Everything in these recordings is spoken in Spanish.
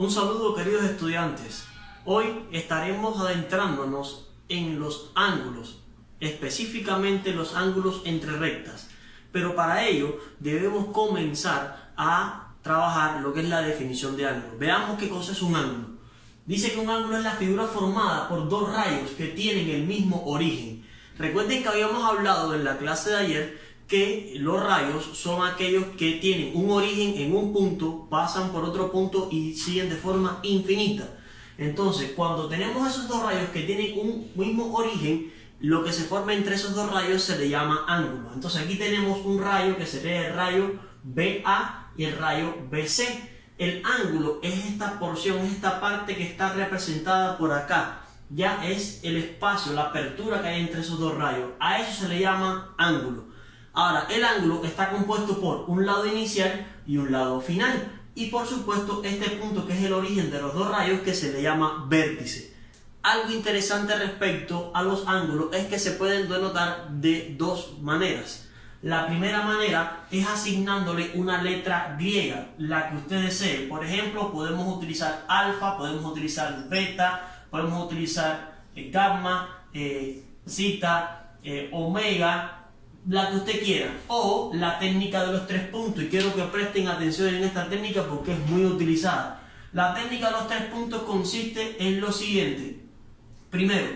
Un saludo, queridos estudiantes. Hoy estaremos adentrándonos en los ángulos, específicamente los ángulos entre rectas. Pero para ello debemos comenzar a trabajar lo que es la definición de ángulo. Veamos qué cosa es un ángulo. Dice que un ángulo es la figura formada por dos rayos que tienen el mismo origen. Recuerden que habíamos hablado en la clase de ayer que los rayos son aquellos que tienen un origen en un punto, pasan por otro punto y siguen de forma infinita. Entonces, cuando tenemos esos dos rayos que tienen un mismo origen, lo que se forma entre esos dos rayos se le llama ángulo. Entonces aquí tenemos un rayo que sería el rayo BA y el rayo BC. El ángulo es esta porción, es esta parte que está representada por acá. Ya es el espacio, la apertura que hay entre esos dos rayos. A eso se le llama ángulo. Ahora, el ángulo está compuesto por un lado inicial y un lado final. Y por supuesto, este punto que es el origen de los dos rayos que se le llama vértice. Algo interesante respecto a los ángulos es que se pueden denotar de dos maneras. La primera manera es asignándole una letra griega, la que usted desee. Por ejemplo, podemos utilizar alfa, podemos utilizar beta, podemos utilizar gamma, zeta, omega, la que usted quiera, o la técnica de los tres puntos, y quiero que presten atención en esta técnica porque es muy utilizada. La técnica de los tres puntos consiste en lo siguiente. Primero,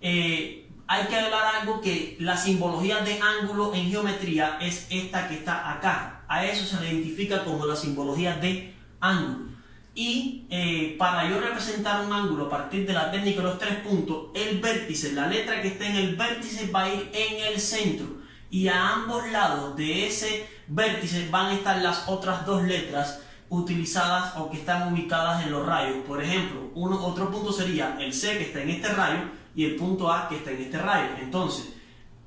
hay que hablar algo que la simbología de ángulo en geometría es esta que está acá. A eso se le identifica como la simbología de ángulo. Y para yo representar un ángulo a partir de la técnica de los tres puntos, el vértice, la letra que esté en el vértice va a ir en el centro. Y a ambos lados de ese vértice van a estar las otras dos letras utilizadas o que están ubicadas en los rayos. Por ejemplo, otro punto sería el C que está en este rayo y el punto A que está en este rayo. Entonces,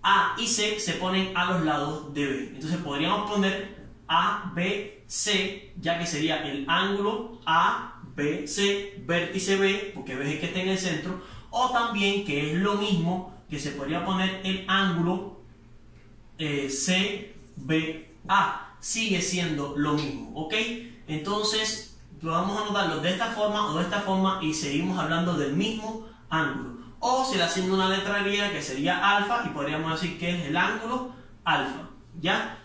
A y C se ponen a los lados de B. Entonces podríamos poner A, B, C, ya que sería el ángulo A, B, C, vértice B, porque B es el que está en el centro. O también, que es lo mismo, que se podría poner el ángulo CBA, sigue siendo lo mismo, ¿ok? Entonces vamos a anotarlo de esta forma o de esta forma y seguimos hablando del mismo ángulo. O se le asigna una letra griega que sería alfa y podríamos decir que es el ángulo alfa, ¿ya?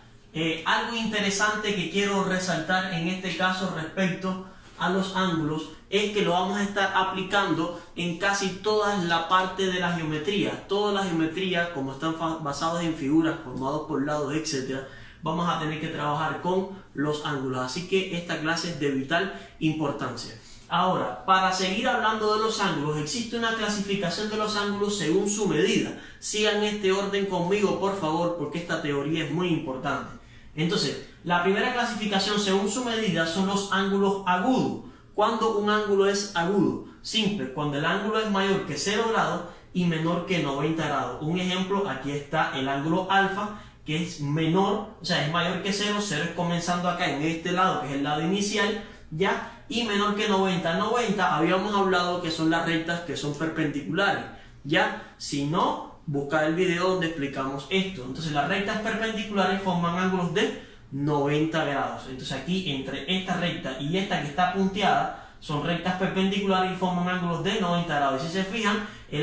Algo interesante que quiero resaltar en este caso respecto a los ángulos es que lo vamos a estar aplicando en casi toda la parte de la geometría. Toda la geometría, como están basadas en figuras formadas por lados, etc., vamos a tener que trabajar con los ángulos. Así que esta clase es de vital importancia. Ahora, para seguir hablando de los ángulos, existe una clasificación de los ángulos según su medida. Sigan este orden conmigo, por favor, porque esta teoría es muy importante. Entonces, la primera clasificación según su medida son los ángulos agudos. ¿Cuándo un ángulo es agudo? Simple, cuando el ángulo es mayor que 0 grados y menor que 90 grados. Un ejemplo, aquí está el ángulo alfa, que es menor, o sea, es mayor que 0, 0 es comenzando acá en este lado, que es el lado inicial, ¿ya? Y menor que 90. 90 habíamos hablado que son las rectas que son perpendiculares, ¿ya? Si no, busca el video donde explicamos esto. Entonces, las rectas perpendiculares forman ángulos de 90 grados. Entonces aquí entre esta recta y esta que está punteada son rectas perpendiculares y forman ángulos de 90 grados. Y si se fijan, el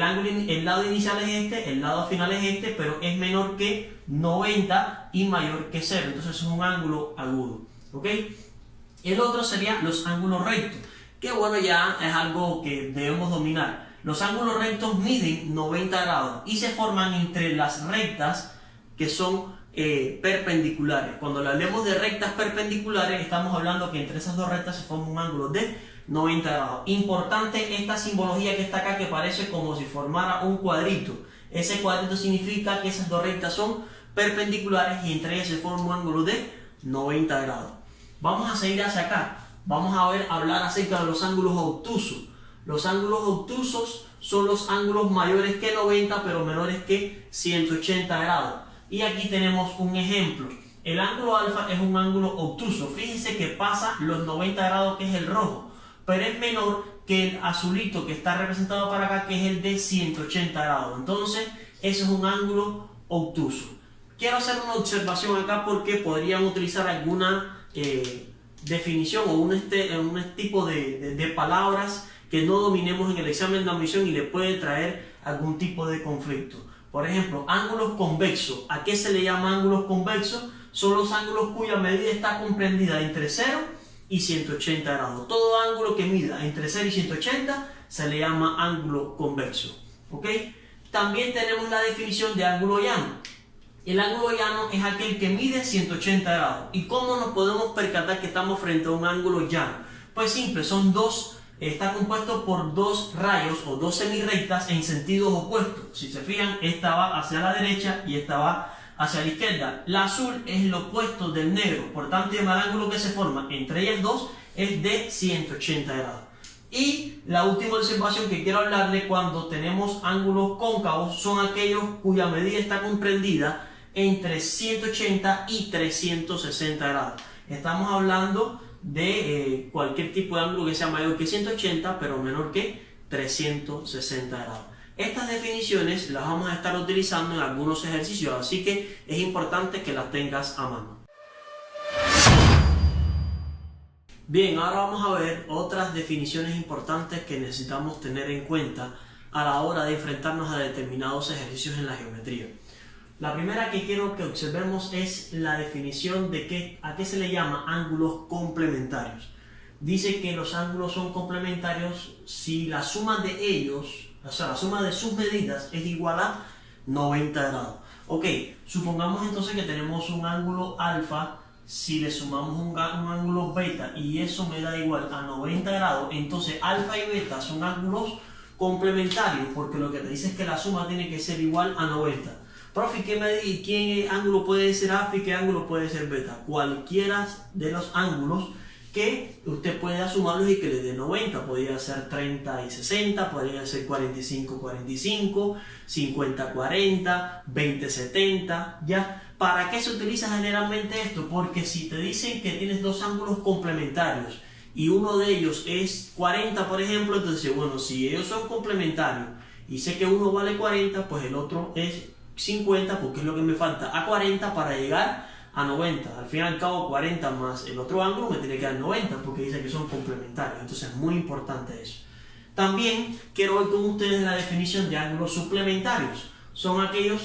lado inicial es este, el lado final es este, pero es menor que 90 y mayor que 0. Entonces es un ángulo agudo, ¿ok? El otro serían los ángulos rectos, que bueno, ya es algo que debemos dominar. Los ángulos rectos miden 90 grados y se forman entre las rectas que son perpendiculares. Cuando le hablemos de rectas perpendiculares, estamos hablando que entre esas dos rectas se forma un ángulo de 90 grados. Importante esta simbología que está acá, que parece como si formara un cuadrito. Ese cuadrito significa que esas dos rectas son perpendiculares y entre ellas se forma un ángulo de 90 grados. Vamos a seguir hacia acá. Vamos a hablar acerca de los ángulos obtusos. Los ángulos obtusos son los ángulos mayores que 90 pero menores que 180 grados. Y aquí tenemos un ejemplo. El ángulo alfa es un ángulo obtuso. Fíjense que pasa los 90 grados, que es el rojo, pero es menor que el azulito que está representado para acá, que es el de 180 grados. Entonces, eso es un ángulo obtuso. Quiero hacer una observación acá porque podrían utilizar alguna definición o un tipo de palabras que no dominemos en el examen de admisión y le puede traer algún tipo de conflicto. Por ejemplo, ángulos convexos. ¿A qué se le llama ángulos convexos? Son los ángulos cuya medida está comprendida entre 0 y 180 grados. Todo ángulo que mida entre 0 y 180 se le llama ángulo convexo. ¿Ok? También tenemos la definición de ángulo llano. El ángulo llano es aquel que mide 180 grados. ¿Y cómo nos podemos percatar que estamos frente a un ángulo llano? Pues simple, está compuesto por dos rayos o dos semirrectas en sentidos opuestos. Si se fijan, esta va hacia la derecha y esta va hacia la izquierda. La azul es el opuesto del negro, por tanto el ángulo que se forma entre ellas dos es de 180 grados. Y la última observación que quiero hablarle cuando tenemos ángulos cóncavos son aquellos cuya medida está comprendida entre 180 y 360 grados. Estamos hablando de cualquier tipo de ángulo que sea mayor que 180 pero menor que 360 grados. Estas definiciones las vamos a estar utilizando en algunos ejercicios, así que es importante que las tengas a mano. Bien, ahora vamos a ver otras definiciones importantes que necesitamos tener en cuenta a la hora de enfrentarnos a determinados ejercicios en la geometría. La primera que quiero que observemos es la definición de a qué se le llama ángulos complementarios. Dice que los ángulos son complementarios si la suma de ellos, o sea, la suma de sus medidas es igual a 90 grados. Ok, supongamos entonces que tenemos un ángulo alfa. Si le sumamos un ángulo beta y eso me da igual a 90 grados, entonces alfa y beta son ángulos complementarios, porque lo que te dice es que la suma tiene que ser igual a 90. Profe, ¿qué ángulo puede ser alfa y qué ángulo puede ser beta? Cualquiera de los ángulos que usted pueda sumarlos y que le dé 90. Podría ser 30 y 60, podría ser 45, 45, 50, 40, 20, 70, ¿ya? ¿Para qué se utiliza generalmente esto? Porque si te dicen que tienes dos ángulos complementarios y uno de ellos es 40, por ejemplo, entonces, bueno, si ellos son complementarios y sé que uno vale 40, pues el otro es 50, porque es lo que me falta a 40 para llegar a 90. Al fin y al cabo, 40 más el otro ángulo me tiene que dar 90, porque dice que son complementarios. Entonces es muy importante eso. También quiero ver con ustedes la definición de ángulos suplementarios. Son aquellos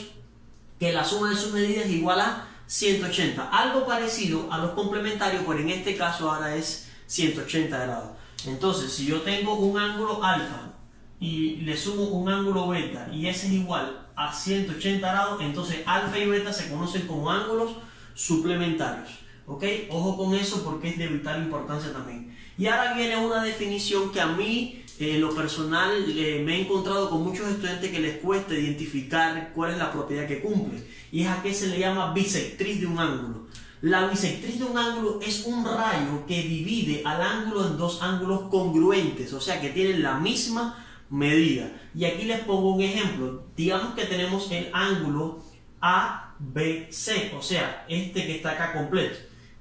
que la suma de sus medidas es igual a 180. Algo parecido a los complementarios, pero en este caso ahora es 180 grados. Entonces, si yo tengo un ángulo alfa y le sumo un ángulo beta y ese es igual a 180 grados, entonces alfa y beta se conocen como ángulos suplementarios. ¿Ok? Ojo con eso porque es de vital importancia también. Y ahora viene una definición que a mí, en lo personal, me he encontrado con muchos estudiantes que les cuesta identificar cuál es la propiedad que cumple. Y es a qué se le llama bisectriz de un ángulo. La bisectriz de un ángulo es un rayo que divide al ángulo en dos ángulos congruentes, o sea que tienen la misma medida. Y aquí les pongo un ejemplo. Digamos que tenemos el ángulo ABC, o sea, este que está acá completo.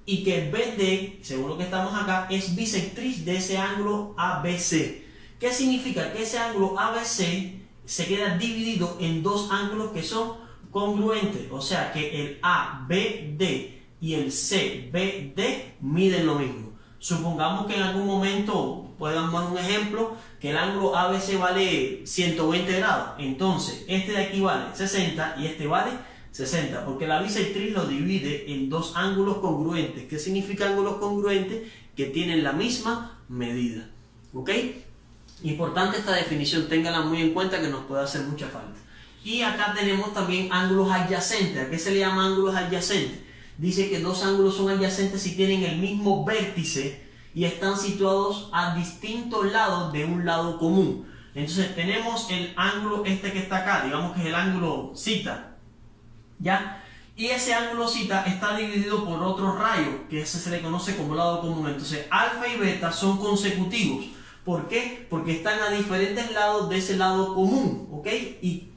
Y que BD, según lo que estamos acá, es bisectriz de ese ángulo ABC. ¿Qué significa? Que ese ángulo ABC se queda dividido en dos ángulos que son congruentes. O sea que el ABD y el CBD miden lo mismo. Supongamos que en algún momento, podemos dar un ejemplo, que el ángulo ABC vale 120 grados. Entonces, este de aquí vale 60 y este vale 60, porque la bisectriz lo divide en dos ángulos congruentes. ¿Qué significa ángulos congruentes? Que tienen la misma medida. ¿Ok? Importante esta definición, téngala muy en cuenta que nos puede hacer mucha falta. Y acá tenemos también ángulos adyacentes. ¿A qué se le llama ángulos adyacentes? Dice que dos ángulos son adyacentes si tienen el mismo vértice y están situados a distintos lados de un lado común. Entonces tenemos el ángulo este que está acá, digamos que es el ángulo zeta, ¿ya? Y ese ángulo zeta está dividido por otro rayo, que ese se le conoce como lado común. Entonces alfa y beta son consecutivos. ¿Por qué? Porque están a diferentes lados de ese lado común, ¿ok? ¿Y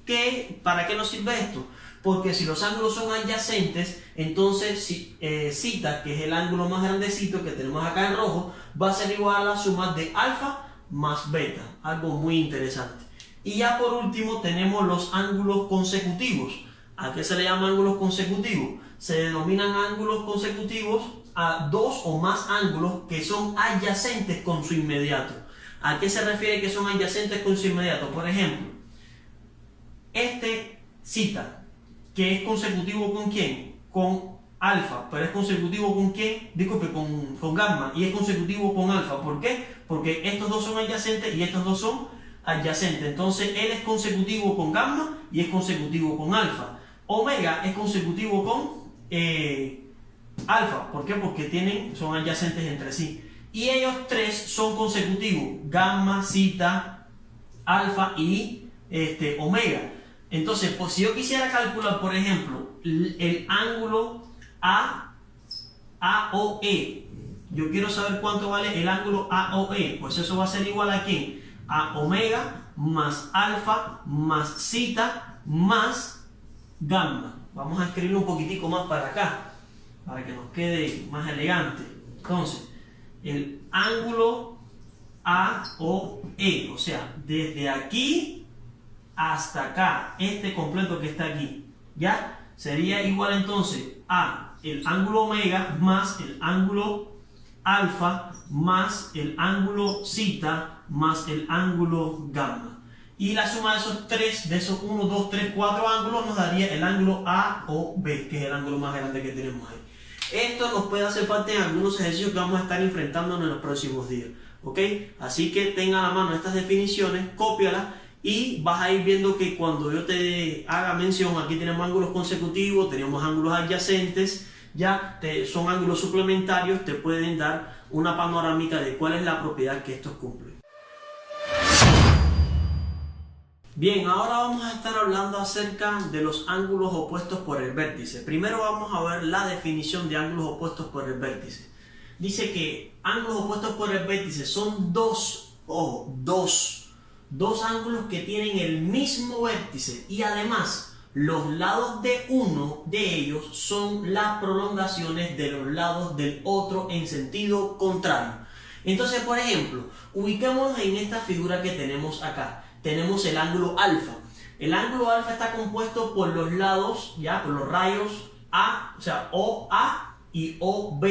para qué nos sirve esto? Porque si los ángulos son adyacentes, entonces zeta, que es el ángulo más grandecito que tenemos acá en rojo, va a ser igual a la suma de alfa más beta. Algo muy interesante. Y ya por último tenemos los ángulos consecutivos. ¿A qué se le llama ángulos consecutivos? Se denominan ángulos consecutivos a dos o más ángulos que son adyacentes con su inmediato. ¿A qué se refiere que son adyacentes con su inmediato? Por ejemplo, este cita, que es consecutivo ¿con quién? Con alfa, pero es consecutivo ¿con quién? Disculpe, con gamma, y es consecutivo con alfa. ¿Por qué? Porque estos dos son adyacentes y estos dos son adyacentes. Entonces él es consecutivo con gamma y es consecutivo con alfa. Omega es consecutivo con alfa. ¿Por qué? Porque son adyacentes entre sí. Y ellos tres son consecutivos: gamma, zeta, alfa y omega. Entonces, pues, si yo quisiera calcular, por ejemplo, el ángulo AOE, yo quiero saber cuánto vale el ángulo AOE. Pues eso va a ser igual a ¿quién? A omega más alfa más zeta más gamma. Vamos a escribirlo un poquitico más para acá, para que nos quede más elegante. Entonces, el ángulo AOE, o sea, desde aquí hasta acá, este completo que está aquí, ¿ya? Sería igual entonces a el ángulo omega más el ángulo alfa más el ángulo zeta más el ángulo gamma. Y la suma de esos tres, de esos 1, 2, 3, 4 ángulos nos daría el ángulo AOB, que es el ángulo más grande que tenemos ahí. Esto nos puede hacer falta en algunos ejercicios que vamos a estar enfrentándonos en los próximos días, ¿ok? Así que tenga a la mano estas definiciones, cópialas y vas a ir viendo que cuando yo te haga mención, aquí tenemos ángulos consecutivos, tenemos ángulos adyacentes, ya son ángulos suplementarios, te pueden dar una panorámica de cuál es la propiedad que estos cumplen. Bien, ahora vamos a estar hablando acerca de los ángulos opuestos por el vértice. Primero vamos a ver la definición de ángulos opuestos por el vértice. Dice que ángulos opuestos por el vértice son dos ángulos que tienen el mismo vértice y además los lados de uno de ellos son las prolongaciones de los lados del otro en sentido contrario. Entonces, por ejemplo, ubiquemos en esta figura que tenemos acá. Tenemos el ángulo alfa. El ángulo alfa está compuesto por los lados, ya, por los rayos A, o sea, OA y OB,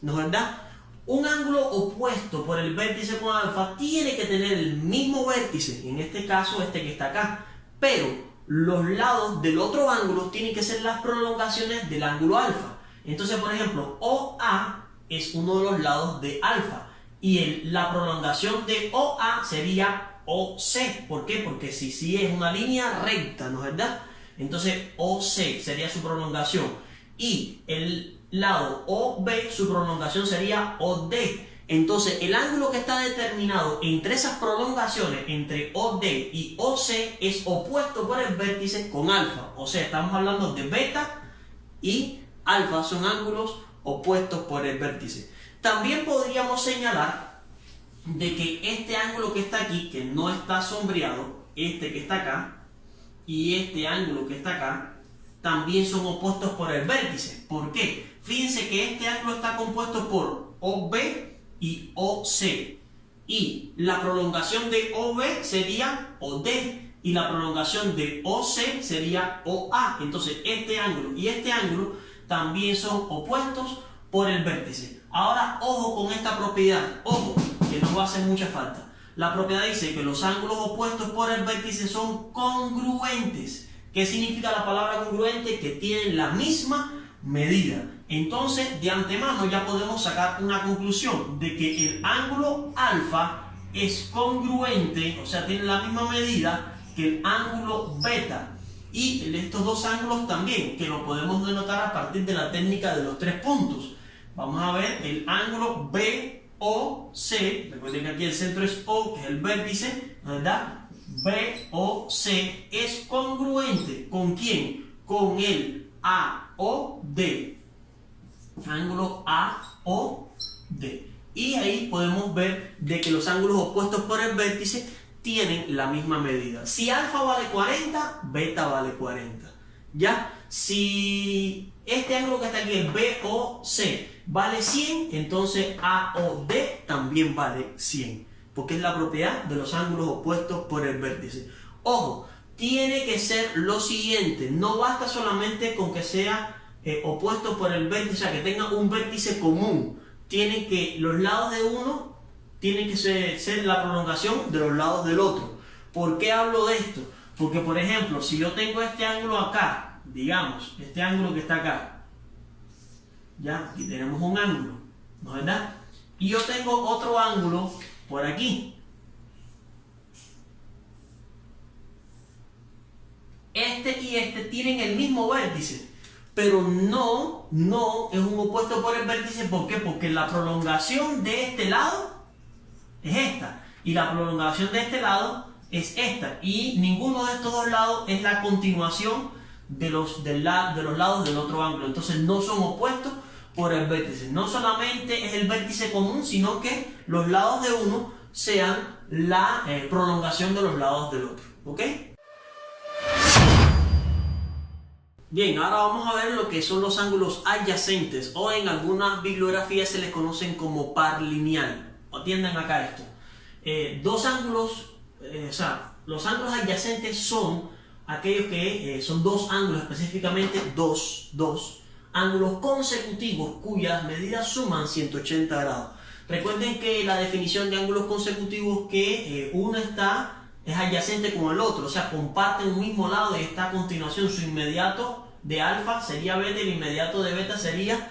¿no es verdad? Un ángulo opuesto por el vértice con alfa tiene que tener el mismo vértice, en este caso este que está acá, pero los lados del otro ángulo tienen que ser las prolongaciones del ángulo alfa. Entonces, por ejemplo, OA es uno de los lados de alfa y la prolongación de OA sería OC. ¿Por qué? Porque si es una línea recta, ¿no es verdad? Entonces OC sería su prolongación y el lado OB, su prolongación sería OD. Entonces el ángulo que está determinado entre esas prolongaciones, entre OD y OC, es opuesto por el vértice con alfa. O sea, estamos hablando de beta y alfa, son ángulos opuestos por el vértice. También podríamos señalar de que este ángulo que está aquí, que no está sombreado, este que está acá, y este ángulo que está acá, también son opuestos por el vértice. ¿Por qué? Fíjense que este ángulo está compuesto por OB y OC. Y la prolongación de OB sería OD. Y la prolongación de OC sería OA. Entonces este ángulo y este ángulo también son opuestos por el vértice. Ahora, ojo con esta propiedad. Ojo, que nos va a hacer mucha falta. La propiedad dice que los ángulos opuestos por el vértice son congruentes. ¿Qué significa la palabra congruente? Que tienen la misma medida. Entonces, de antemano ya podemos sacar una conclusión de que el ángulo alfa es congruente, o sea, tiene la misma medida que el ángulo beta. Y estos dos ángulos también, que lo podemos denotar a partir de la técnica de los tres puntos. Vamos a ver el ángulo BOC. Recuerden que aquí el centro es O, que es el vértice, ¿verdad? BOC es congruente. ¿Con quién? Con el AOD. Ángulo AOD. Y ahí podemos ver de que los ángulos opuestos por el vértice tienen la misma medida. Si alfa vale 40, beta vale 40. ¿Ya? Si este ángulo que está aquí, el BOC, vale 100, entonces AOD también vale 100. Porque es la propiedad de los ángulos opuestos por el vértice. Ojo, tiene que ser lo siguiente. No basta solamente con que sea opuestos por el vértice, o sea, que tengan un vértice común. Tienen que, los lados de uno tienen que ser la prolongación de los lados del otro. ¿Por qué hablo de esto? Porque, por ejemplo, si yo tengo este ángulo acá, digamos, este ángulo que está acá, ya, aquí tenemos un ángulo, ¿no es verdad? Y yo tengo otro ángulo por aquí. Este y este tienen el mismo vértice, pero no es un opuesto por el vértice. ¿Por qué? Porque la prolongación de este lado es esta, y la prolongación de este lado es esta, y ninguno de estos dos lados es la continuación de los lados del otro ángulo. Entonces no son opuestos por el vértice. No solamente es el vértice común, sino que los lados de uno sean la prolongación de los lados del otro. ¿Ok? Bien, ahora vamos a ver lo que son los ángulos adyacentes, o en algunas bibliografías se les conocen como par lineal. Atiendan acá esto. Dos ángulos, los ángulos adyacentes son aquellos que son dos ángulos, específicamente dos ángulos consecutivos cuyas medidas suman 180 grados. Recuerden que la definición de ángulos consecutivos que uno es adyacente con el otro, o sea, comparten un mismo lado y está a continuación. Su inmediato de alfa sería beta y el inmediato de beta sería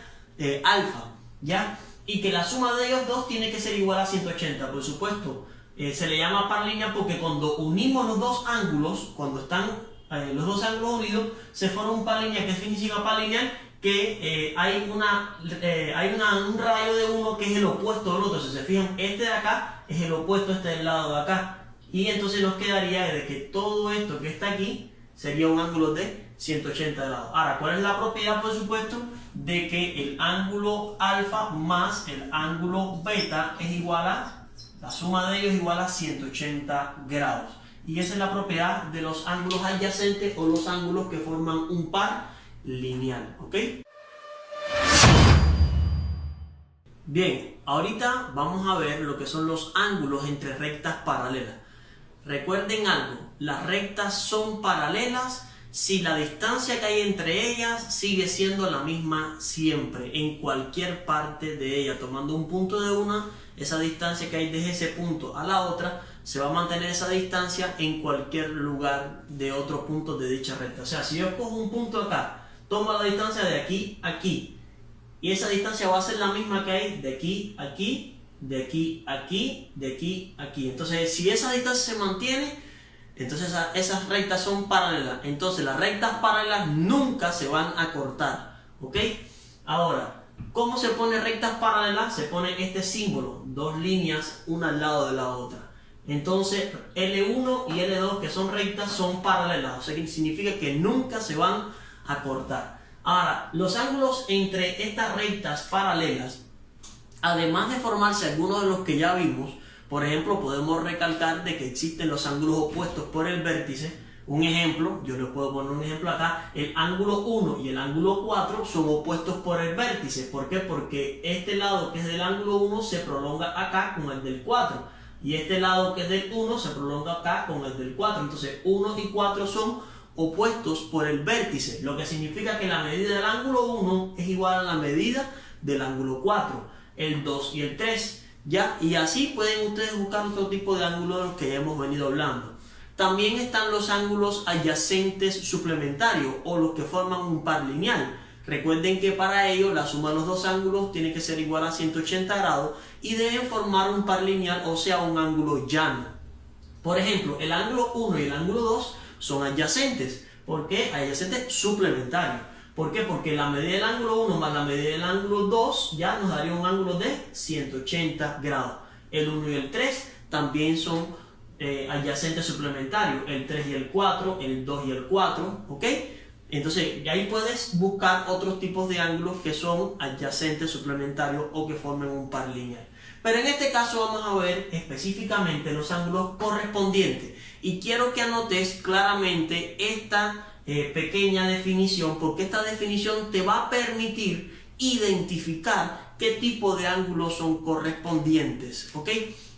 alfa, ¿ya? Y que la suma de ellos dos tiene que ser igual a 180, por supuesto. Se le llama par lineal porque cuando unimos los dos ángulos, cuando están los dos ángulos unidos, se forma un par lineal. ¿Qué significa par lineal? Que hay un radio de uno que es el opuesto del otro. Si se fijan, este de acá es el opuesto a este del lado de acá. Y entonces nos quedaría de que todo esto que está aquí sería un ángulo de 180 grados. Ahora, ¿cuál es la propiedad, por supuesto? De que el ángulo alfa más el ángulo beta es igual a, la suma de ellos es igual a 180 grados. Y esa es la propiedad de los ángulos adyacentes o los ángulos que forman un par lineal. ¿Ok? Bien, ahorita vamos a ver lo que son los ángulos entre rectas paralelas. Recuerden algo, las rectas son paralelas si la distancia que hay entre ellas sigue siendo la misma siempre, en cualquier parte de ella. Tomando un punto de una, esa distancia que hay desde ese punto a la otra, se va a mantener esa distancia en cualquier lugar de otro punto de dicha recta. O sea, si yo cojo un punto acá, tomo la distancia de aquí a aquí, y esa distancia va a ser la misma que hay de aquí a aquí, de aquí a aquí, de aquí a aquí. Entonces, si esa distancia se mantiene, entonces esas rectas son paralelas. Entonces, las rectas paralelas nunca se van a cortar. ¿Ok? Ahora, ¿cómo se pone rectas paralelas? Se pone este símbolo, dos líneas una al lado de la otra. Entonces, L1 y L2, que son rectas, son paralelas. O sea, que significa que nunca se van a cortar. Ahora, los ángulos entre estas rectas paralelas, además de formarse algunos de los que ya vimos, por ejemplo, podemos recalcar de que existen los ángulos opuestos por el vértice. Un ejemplo, yo les puedo poner un ejemplo acá, el ángulo 1 y el ángulo 4 son opuestos por el vértice. ¿Por qué? Porque este lado que es del ángulo 1 se prolonga acá con el del 4, y este lado que es del 1 se prolonga acá con el del 4. Entonces 1 y 4 son opuestos por el vértice, lo que significa que la medida del ángulo 1 es igual a la medida del ángulo 4, el 2 y el 3. ¿Ya? Y así pueden ustedes buscar otro tipo de ángulos de los que ya hemos venido hablando. También están los ángulos adyacentes suplementarios, o los que forman un par lineal. Recuerden que para ello la suma de los dos ángulos tiene que ser igual a 180 grados y deben formar un par lineal, o sea, un ángulo llano. Por ejemplo, el ángulo 1 y el ángulo 2 son adyacentes. ¿Por qué? Adyacentes suplementarios. ¿Por qué? Porque la medida del ángulo 1 más la medida del ángulo 2 ya nos daría un ángulo de 180 grados. El 1 y el 3 también son adyacentes suplementarios. El 3 y el 4, el 2 y el 4, ¿ok? Entonces, ahí puedes buscar otros tipos de ángulos que son adyacentes suplementarios o que formen un par lineal. Pero en este caso vamos a ver específicamente los ángulos correspondientes. Y quiero que anotes claramente esta pequeña definición, porque esta definición te va a permitir identificar qué tipo de ángulos son correspondientes. ¿Ok?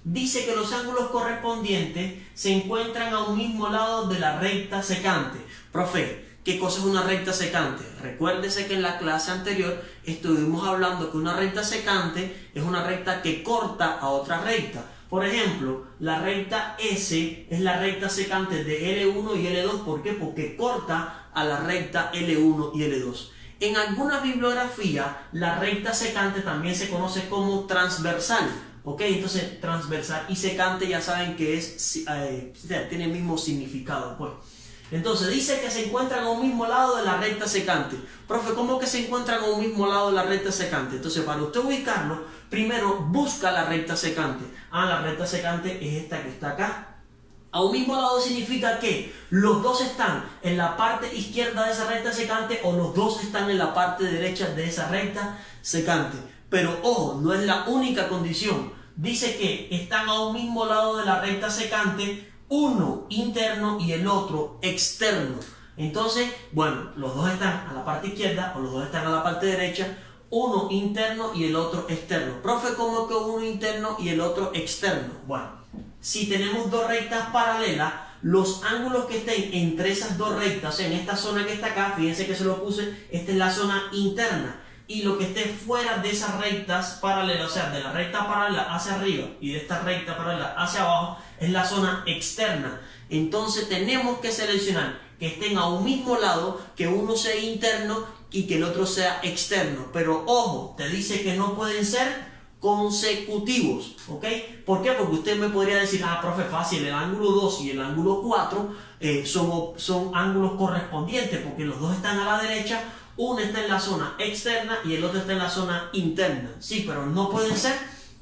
Dice que los ángulos correspondientes se encuentran a un mismo lado de la recta secante. Profe, ¿Qué cosa es una recta secante? Recuérdese que en la clase anterior estuvimos hablando que una recta secante es una recta que corta a otra recta. Por ejemplo, la recta S es la recta secante de L1 y L2. ¿Por qué? Porque corta a la recta L1 y L2. En alguna bibliografía, la recta secante también se conoce como transversal. ¿Ok? Entonces, transversal y secante ya saben que tiene el mismo significado, pues. Entonces dice que se encuentran a un mismo lado de la recta secante. Profe, ¿cómo que se encuentran a un mismo lado de la recta secante? Entonces, para usted ubicarlo, primero busca la recta secante. La recta secante es esta que está acá. A un mismo lado significa que los dos están en la parte izquierda de esa recta secante o los dos están en la parte derecha de esa recta secante. Pero ojo, no es la única condición. Dice que están a un mismo lado de la recta secante, uno interno y el otro externo. Entonces, bueno, los dos están a la parte izquierda o los dos están a la parte derecha, uno interno y el otro externo. Profe, ¿cómo que uno interno y el otro externo? Bueno, si tenemos dos rectas paralelas, los ángulos que estén entre esas dos rectas, o sea, en esta zona que está acá, fíjense que se lo puse, esta es la zona interna. Y lo que esté fuera de esas rectas paralelas, o sea, de la recta paralela hacia arriba y de esta recta paralela hacia abajo, es la zona externa. Entonces tenemos que seleccionar que estén a un mismo lado, que uno sea interno y que el otro sea externo. Pero ojo, te dice que no pueden ser consecutivos, ¿ok? ¿Por qué? Porque usted me podría decir, profe, fácil, el ángulo 2 y el ángulo 4 son ángulos correspondientes porque los dos están a la derecha. Uno está en la zona externa y el otro está en la zona interna. Sí, pero no pueden ser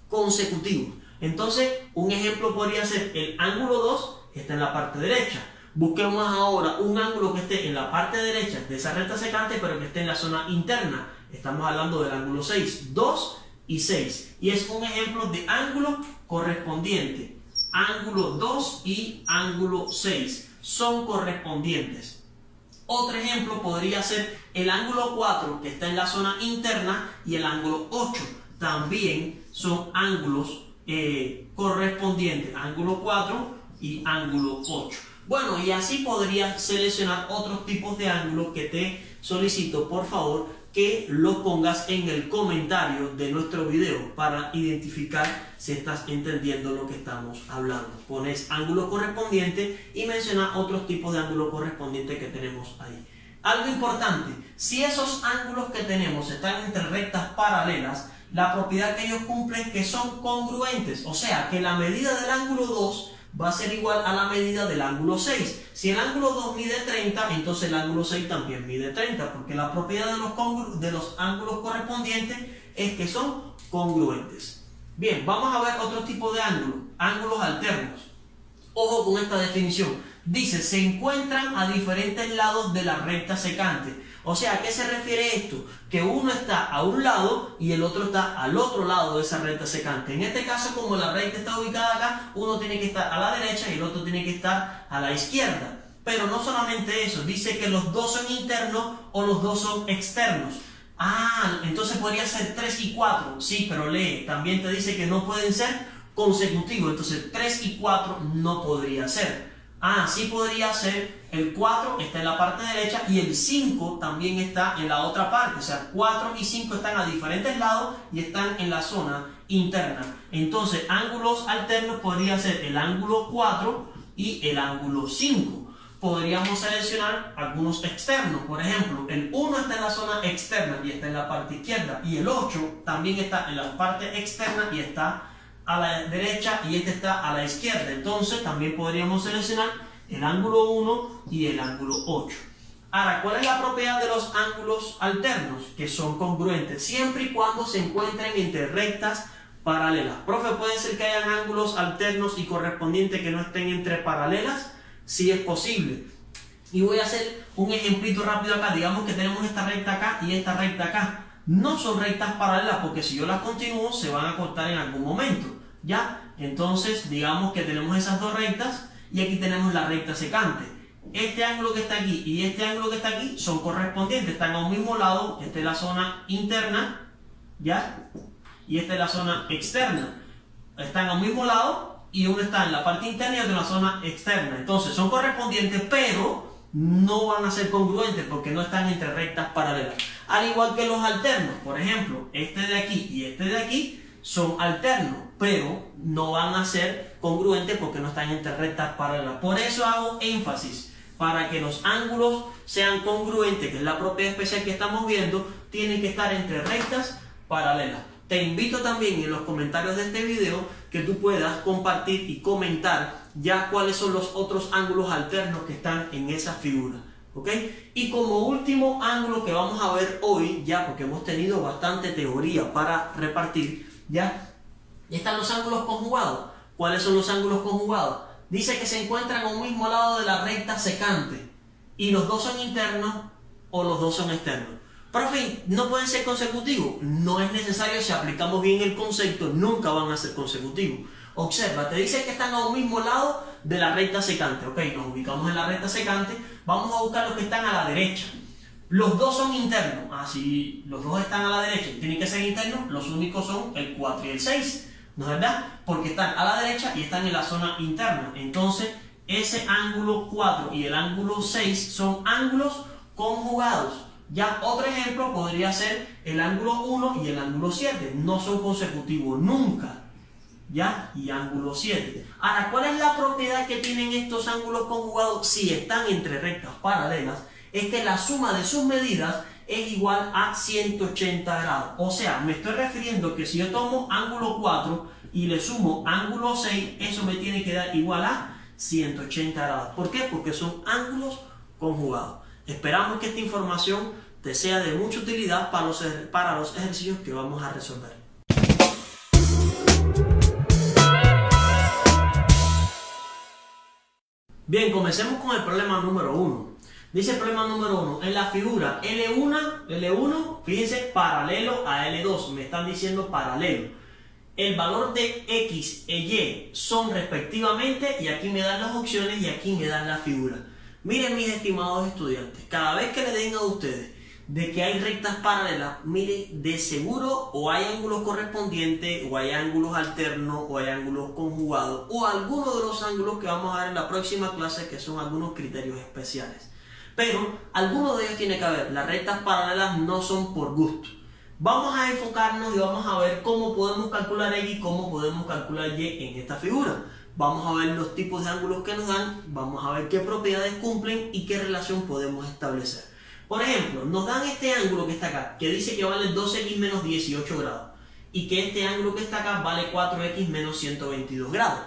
consecutivos. Entonces, un ejemplo podría ser el ángulo 2 está en la parte derecha. Busquemos ahora un ángulo que esté en la parte derecha de esa recta secante, pero que esté en la zona interna. Estamos hablando del ángulo 6, 2 y 6. Y es un ejemplo de ángulo correspondiente. Ángulo 2 y ángulo 6 son correspondientes. Otro ejemplo podría ser el ángulo 4 que está en la zona interna y el ángulo 8. También son ángulos correspondientes. Ángulo 4 y ángulo 8. Bueno, y así podrías seleccionar otros tipos de ángulos que te solicito, por favor, que los pongas en el comentario de nuestro video para identificar si estás entendiendo lo que estamos hablando. Pones ángulo correspondiente y menciona otros tipos de ángulos correspondientes que tenemos ahí. Algo importante, si esos ángulos que tenemos están entre rectas paralelas, la propiedad que ellos cumplen es que son congruentes, o sea que la medida del ángulo 2 va a ser igual a la medida del ángulo 6. Si el ángulo 2 mide 30, entonces el ángulo 6 también mide 30, porque la propiedad de los ángulos correspondientes es que son congruentes. Bien, vamos a ver otro tipo de ángulos, ángulos alternos. Ojo con esta definición. Dice, se encuentran a diferentes lados de la recta secante. O sea, ¿a qué se refiere esto? Que uno está a un lado y el otro está al otro lado de esa recta secante. En este caso, como la recta está ubicada acá, uno tiene que estar a la derecha y el otro tiene que estar a la izquierda. Pero no solamente eso, dice que los dos son internos o los dos son externos. Entonces podría ser 3 y 4. Sí, pero lee, también te dice que no pueden ser consecutivos. Entonces 3 y 4 no podría ser. Sí podría ser, el 4 está en la parte derecha y el 5 también está en la otra parte. O sea, 4 y 5 están a diferentes lados y están en la zona interna. Entonces, ángulos alternos podría ser el ángulo 4 y el ángulo 5. Podríamos seleccionar algunos externos. Por ejemplo, el 1 está en la zona externa y está en la parte izquierda. Y el 8 también está en la parte externa y está a la derecha y este está a la izquierda. Entonces también podríamos seleccionar el ángulo 1 y el ángulo 8. Ahora, ¿cuál es la propiedad de los ángulos alternos? Que son congruentes siempre y cuando se encuentren entre rectas paralelas. Profe, ¿puede ser que hayan ángulos alternos y correspondientes que no estén entre paralelas? Sí, es posible. Y voy a hacer un ejemplito rápido acá. Digamos que tenemos esta recta acá y esta recta acá. No son rectas paralelas porque si yo las continúo se van a cortar en algún momento, ¿ya? Entonces digamos que tenemos esas dos rectas y aquí tenemos la recta secante. Este ángulo que está aquí y este ángulo que está aquí son correspondientes, están a un mismo lado. Esta es la zona interna, ¿ya? Y esta es la zona externa. Están a un mismo lado y uno está en la parte interna y otro en la zona externa. Entonces son correspondientes, pero no van a ser congruentes porque no están entre rectas paralelas. Al igual que los alternos, por ejemplo, este de aquí y este de aquí son alternos, pero no van a ser congruentes porque no están entre rectas paralelas. Por eso hago énfasis, para que los ángulos sean congruentes, que es la propiedad especial que estamos viendo, tienen que estar entre rectas paralelas. Te invito también en los comentarios de este video que tú puedas compartir y comentar ya cuáles son los otros ángulos alternos que están en esa figura. ¿Ok? Y como último ángulo que vamos a ver hoy, ya porque hemos tenido bastante teoría para repartir, ya están los ángulos conjugados. ¿Cuáles son los ángulos conjugados? Dice que se encuentran a un mismo lado de la recta secante y los dos son internos o los dos son externos. Profe, ¿no pueden ser consecutivos? No es necesario. Si aplicamos bien el concepto, nunca van a ser consecutivos. Observa, te dice que están a un mismo lado de la recta secante. Ok, nos ubicamos en la recta secante. Vamos a buscar los que están a la derecha. Los dos son internos. Si los dos están a la derecha y tienen que ser internos, los únicos son el 4 y el 6. ¿No es verdad? Porque están a la derecha y están en la zona interna. Entonces, ese ángulo 4 y el ángulo 6 son ángulos conjugados. Ya otro ejemplo podría ser el ángulo 1 y el ángulo 7. No son consecutivos nunca. ¿Ya? Y ángulo 7. Ahora, ¿cuál es la propiedad que tienen estos ángulos conjugados si están entre rectas paralelas? Es que la suma de sus medidas es igual a 180 grados. O sea, me estoy refiriendo que si yo tomo ángulo 4 y le sumo ángulo 6, eso me tiene que dar igual a 180 grados. ¿Por qué? Porque son ángulos conjugados. Esperamos que esta información te sea de mucha utilidad para los ejercicios que vamos a resolver. Bien, comencemos con el problema número 1. Dice el problema número 1, en la figura L1, fíjense, paralelo a L2, me están diciendo paralelo. El valor de X e Y son respectivamente, y aquí me dan las opciones y aquí me dan la figura. Miren, mis estimados estudiantes, cada vez que le den a ustedes de que hay rectas paralelas, miren, de seguro o hay ángulos correspondientes, o hay ángulos alternos, o hay ángulos conjugados, o algunos de los ángulos que vamos a ver en la próxima clase, que son algunos criterios especiales. Pero algunos de ellos tiene que haber. Las rectas paralelas no son por gusto. Vamos a enfocarnos y vamos a ver cómo podemos calcular X y cómo podemos calcular Y en esta figura. Vamos a ver los tipos de ángulos que nos dan, vamos a ver qué propiedades cumplen y qué relación podemos establecer. Por ejemplo, nos dan este ángulo que está acá, que dice que vale 2x menos 18 grados, y que este ángulo que está acá vale 4x menos 122 grados.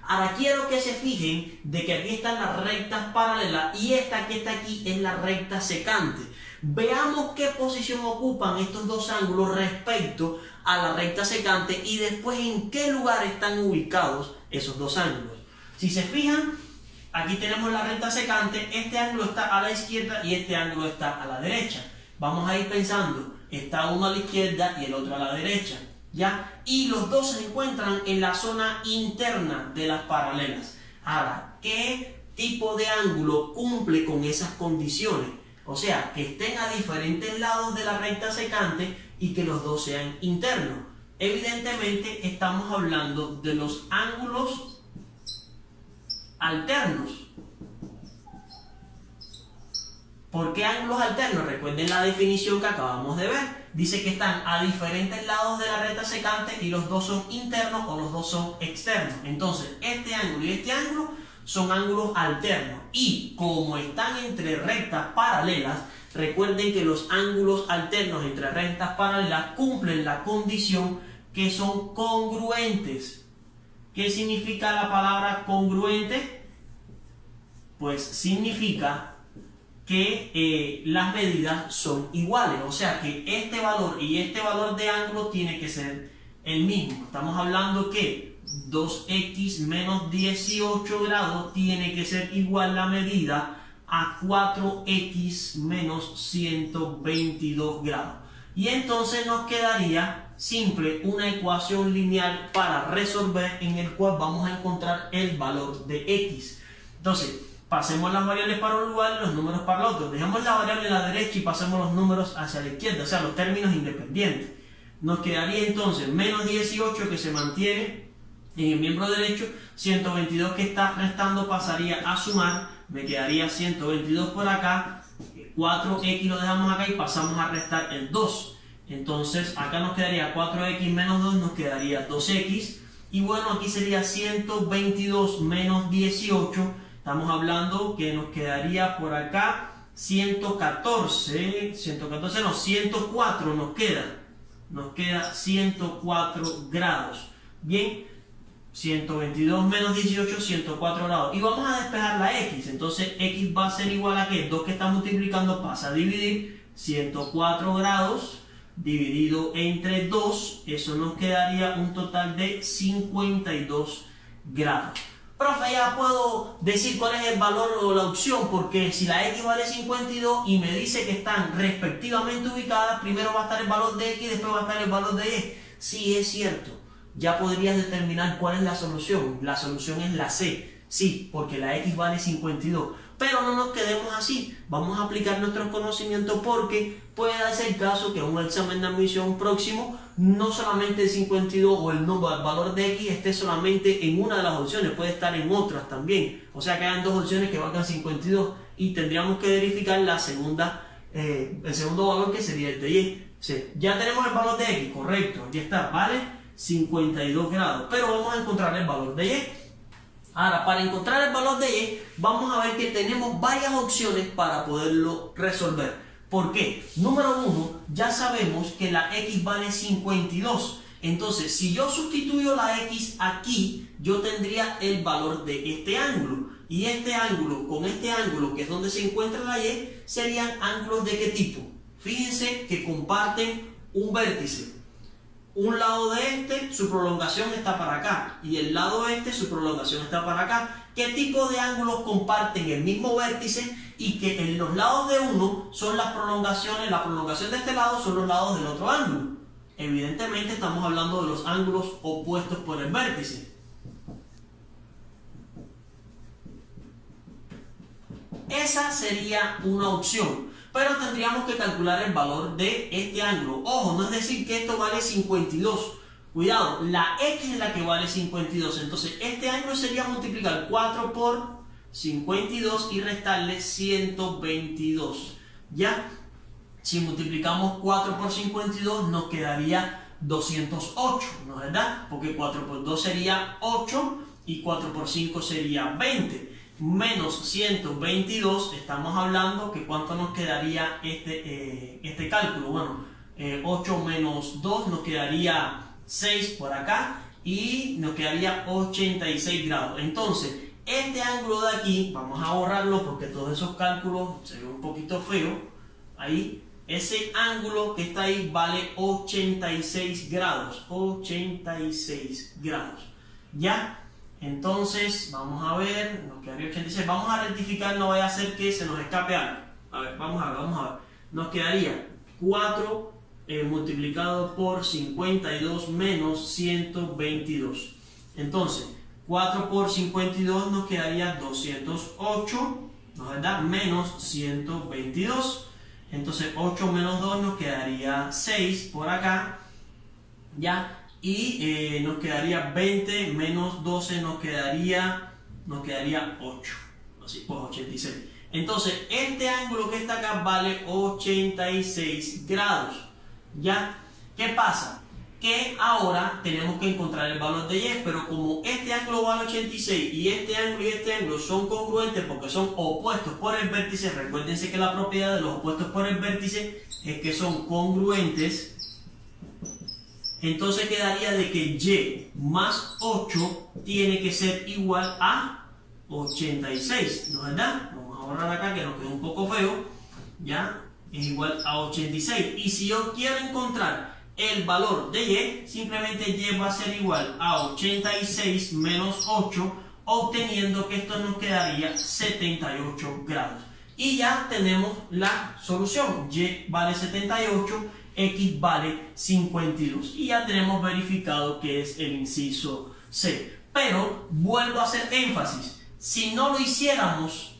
Ahora quiero que se fijen de que aquí están las rectas paralelas y esta que está aquí es la recta secante. Veamos qué posición ocupan estos dos ángulos respecto a la recta secante y después en qué lugar están ubicados esos dos ángulos. Si se fijan, aquí tenemos la recta secante, este ángulo está a la izquierda y este ángulo está a la derecha. Vamos a ir pensando, está uno a la izquierda y el otro a la derecha. ¿Ya? Y los dos se encuentran en la zona interna de las paralelas. Ahora, ¿qué tipo de ángulo cumple con esas condiciones? O sea, que estén a diferentes lados de la recta secante y que los dos sean internos. Evidentemente estamos hablando de los ángulos alternos. ¿Por qué ángulos alternos? Recuerden la definición que acabamos de ver. Dice que están a diferentes lados de la recta secante y los dos son internos o los dos son externos. Entonces, este ángulo y este ángulo son ángulos alternos. Y como están entre rectas paralelas, recuerden que los ángulos alternos entre rectas paralelas cumplen la condición que son congruentes. ¿Qué significa la palabra congruente? Pues significa que las medidas son iguales, o sea que este valor y este valor de ángulo tiene que ser el mismo. Estamos hablando que 2x menos 18 grados tiene que ser igual la medida a 4x menos 122 grados. Y entonces nos quedaría simple una ecuación lineal para resolver, en el cual vamos a encontrar el valor de x. Entonces, pasemos las variables para un lugar y los números para el otro. Dejamos la variable a la derecha y pasemos los números hacia la izquierda, o sea, los términos independientes. Nos quedaría entonces menos 18 que se mantiene En el miembro derecho, 122 que está restando pasaría a sumar, me quedaría 122 por acá, 4x lo dejamos acá y pasamos a restar el 2. Entonces acá nos quedaría 4x menos 2, nos quedaría 2x. Y bueno, aquí sería 122 menos 18. Estamos hablando que nos quedaría por acá 114 no, 104 nos queda 104 grados. Bien, 122 menos 18, 104 grados. Y vamos a despejar la x. Entonces x va a ser igual a que 2 que está multiplicando pasa a dividir 104 grados dividido entre 2. Eso nos quedaría un total de 52 grados. Profe, ya puedo decir cuál es el valor o la opción, porque si la x vale 52 y me dice que están respectivamente ubicadas, primero va a estar el valor de x y después va a estar el valor de y. Sí, es cierto. Ya podrías determinar cuál es la solución. La solución es la C. Sí, porque la x vale 52. Pero no nos quedemos así. Vamos a aplicar nuestros conocimientos porque puede darse el caso que en un examen de admisión próximo no solamente el 52 o el valor de x esté solamente en una de las opciones, puede estar en otras también. O sea que hayan dos opciones que valgan 52 y tendríamos que verificar la segunda, el segundo valor que sería el de y. Sí, ya tenemos el valor de x, correcto, aquí está, vale 52 grados, pero vamos a encontrar el valor de y. Ahora, para encontrar el valor de y, vamos a ver que tenemos varias opciones para poderlo resolver. ¿Por qué? Número 1, ya sabemos que la x vale 52. Entonces, si yo sustituyo la x aquí, yo tendría el valor de este ángulo. Y este ángulo con este ángulo, que es donde se encuentra la y, serían ángulos de qué tipo. Fíjense que comparten un vértice. Un lado de este, su prolongación está para acá, y el lado este, su prolongación está para acá. ¿Qué tipo de ángulos comparten el mismo vértice y que en los lados de uno son las prolongaciones, la prolongación de este lado son los lados del otro ángulo? Evidentemente estamos hablando de los ángulos opuestos por el vértice. Esa sería una opción. Pero tendríamos que calcular el valor de este ángulo. Ojo, no es decir que esto vale 52. Cuidado, la x es la que vale 52. Entonces, este ángulo sería multiplicar 4 por 52 y restarle 122. ¿Ya? Si multiplicamos 4 por 52 nos quedaría 208, ¿no es verdad? Porque 4 por 2 sería 8 y 4 por 5 sería 20. Menos 122, estamos hablando que cuánto nos quedaría este cálculo. Bueno, 8 menos 2 nos quedaría 6 por acá y nos quedaría 86 grados. Entonces, este ángulo de aquí, vamos a borrarlo porque todos esos cálculos se ven un poquito feos. Ahí, ese ángulo que está ahí vale 86 grados. 86 grados. ¿Ya? Entonces, vamos a ver, nos quedaría 86, vamos a rectificar, no vaya a ser que se nos escape algo. A ver, vamos a ver. Nos quedaría 4 multiplicado por 52 menos 122. Entonces, 4 por 52 nos quedaría 208, ¿no es verdad? Menos 122. Entonces, 8 menos 2 nos quedaría 6 por acá, ¿ya? Y nos quedaría 20 menos 12 nos quedaría 8, así pues 86. Entonces este ángulo que está acá vale 86 grados. ¿Ya? ¿Qué pasa? Que ahora tenemos que encontrar el valor de y, pero como este ángulo vale 86 y este ángulo son congruentes porque son opuestos por el vértice, recuérdense que la propiedad de los opuestos por el vértice es que son congruentes. Entonces quedaría de que y más 8 tiene que ser igual a 86, ¿no es verdad? Vamos a borrar acá que nos quedó un poco feo, ¿ya? Es igual a 86. Y si yo quiero encontrar el valor de y, simplemente y va a ser igual a 86 menos 8, obteniendo que esto nos quedaría 78 grados. Y ya tenemos la solución. Y vale 78. X vale 52 y ya tenemos verificado que es el inciso C. Pero vuelvo a hacer énfasis, si no lo hiciéramos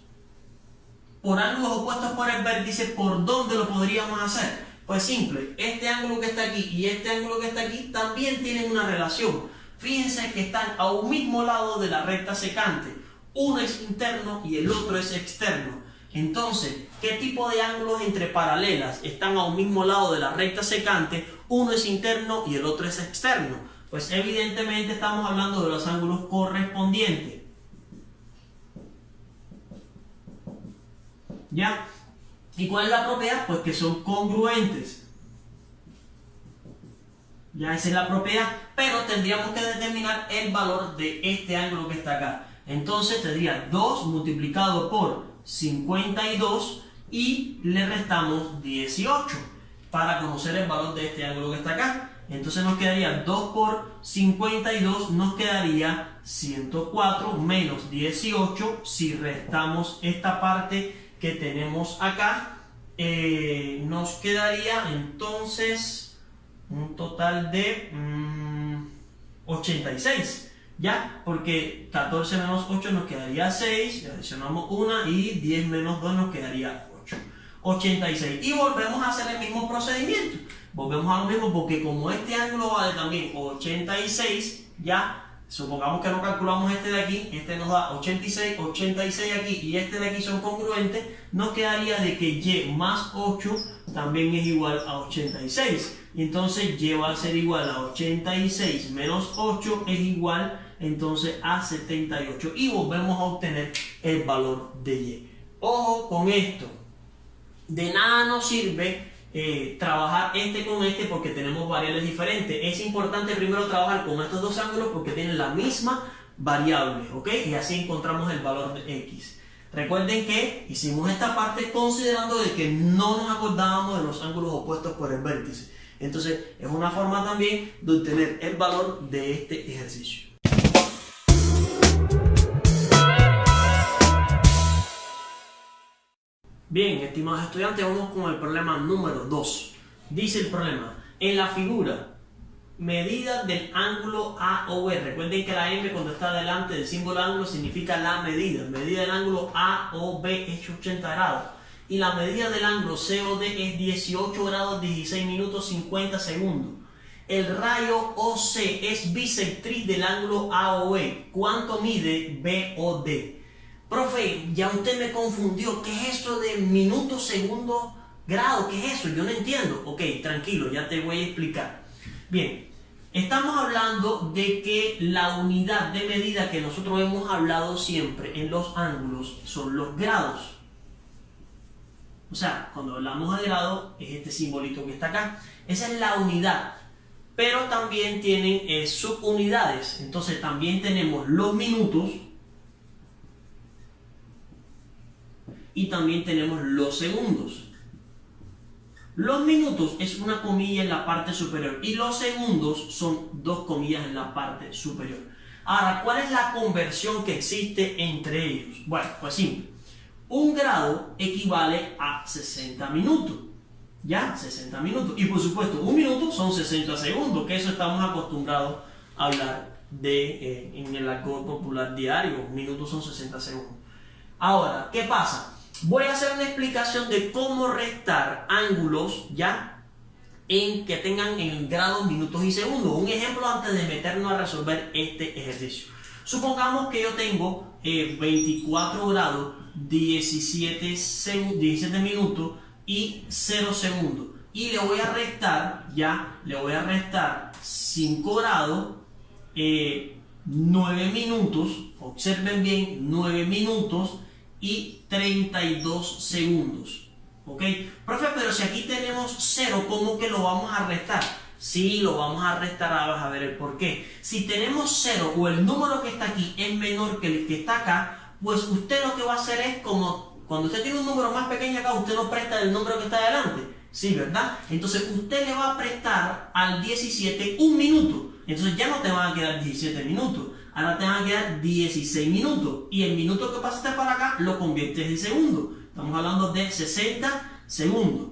por ángulos opuestos por el vértice, ¿por dónde lo podríamos hacer? Pues simple, este ángulo que está aquí y este ángulo que está aquí también tienen una relación. Fíjense que están a un mismo lado de la recta secante. Uno es interno y el otro es externo. Entonces, ¿qué tipo de ángulos entre paralelas están a un mismo lado de la recta secante? Uno es interno y el otro es externo. Pues evidentemente estamos hablando de los ángulos correspondientes. ¿Ya? ¿Y cuál es la propiedad? Pues que son congruentes. Ya, esa es la propiedad. Pero tendríamos que determinar el valor de este ángulo que está acá. Entonces tendría 2 multiplicado por 52 y le restamos 18 para conocer el valor de este ángulo que está acá. Entonces nos quedaría 2 por 52, nos quedaría 104 menos 18. Si restamos esta parte que tenemos acá, nos quedaría entonces un total de 86. ¿Ya? Porque 14 menos 8 nos quedaría 6, le adicionamos 1 y 10 menos 2 nos quedaría 8. 86. Y volvemos a hacer el mismo procedimiento. Volvemos a lo mismo porque como este ángulo vale también 86, ya, supongamos que no calculamos este de aquí, este nos da 86, 86 aquí y este de aquí son congruentes, nos quedaría de que y más 8 también es igual a 86. Y entonces y va a ser igual a 86 menos 8 es igual entonces a 78 y volvemos a obtener el valor de y. Ojo con esto, de nada nos sirve trabajar este con este porque tenemos variables diferentes. Es importante primero trabajar con estos dos ángulos porque tienen la misma variable, ¿ok? Y así encontramos el valor de x. Recuerden que hicimos esta parte considerando de que no nos acordábamos de los ángulos opuestos por el vértice. Entonces es una forma también de obtener el valor de este ejercicio. Bien, estimados estudiantes, vamos con el problema número 2. Dice el problema, en la figura, medida del ángulo AOB. Recuerden que la M cuando está delante del símbolo ángulo significa la medida. Medida del ángulo AOB es 80 grados. Y la medida del ángulo COD es 18 grados 16 minutos 50 segundos. El rayo OC es bisectriz del ángulo AOB. ¿Cuánto mide BOD? Profe, ya usted me confundió. ¿Qué es esto de minuto, segundo, grado? ¿Qué es eso? Yo no entiendo. Ok, tranquilo, ya te voy a explicar. Bien, estamos hablando de que la unidad de medida que nosotros hemos hablado siempre en los ángulos son los grados. O sea, cuando hablamos de grado es este simbolito que está acá. Esa es la unidad. Pero también tienen subunidades. Entonces también tenemos los minutos. Y también tenemos los segundos. Los minutos es una comilla en la parte superior y los segundos son 2 comillas en la parte superior. Ahora, ¿cuál es la conversión que existe entre ellos? Bueno, pues simple. Un grado equivale a 60 minutos. ¿Ya? 60 minutos. Y por supuesto, un minuto son 60 segundos, que eso estamos acostumbrados a hablar de en el argot popular diario. Minutos son 60 segundos. Ahora, ¿qué pasa? Voy a hacer una explicación de cómo restar ángulos, ¿ya? En que tengan en grados, minutos y segundos. Un ejemplo antes de meternos a resolver este ejercicio. Supongamos que yo tengo 24 grados, 17 minutos y 0 segundos. Y le voy a restar, ¿ya? Le voy a restar 5 grados, 9 minutos. Observen bien, 9 minutos. Y 32 segundos. ¿Ok? Profe, pero si aquí tenemos 0, ¿cómo que lo vamos a restar? Sí, lo vamos a restar, vas a ver el por qué. Si tenemos 0 o el número que está aquí es menor que el que está acá, pues usted lo que va a hacer es como cuando usted tiene un número más pequeño acá, usted no presta el número que está adelante. Sí, ¿verdad? Entonces usted le va a prestar al 17 un minuto. Entonces ya no te van a quedar 17 minutos. Ahora te van a quedar 16 minutos. Y el minuto que pasaste para acá lo conviertes en segundo. Estamos hablando de 60 segundos.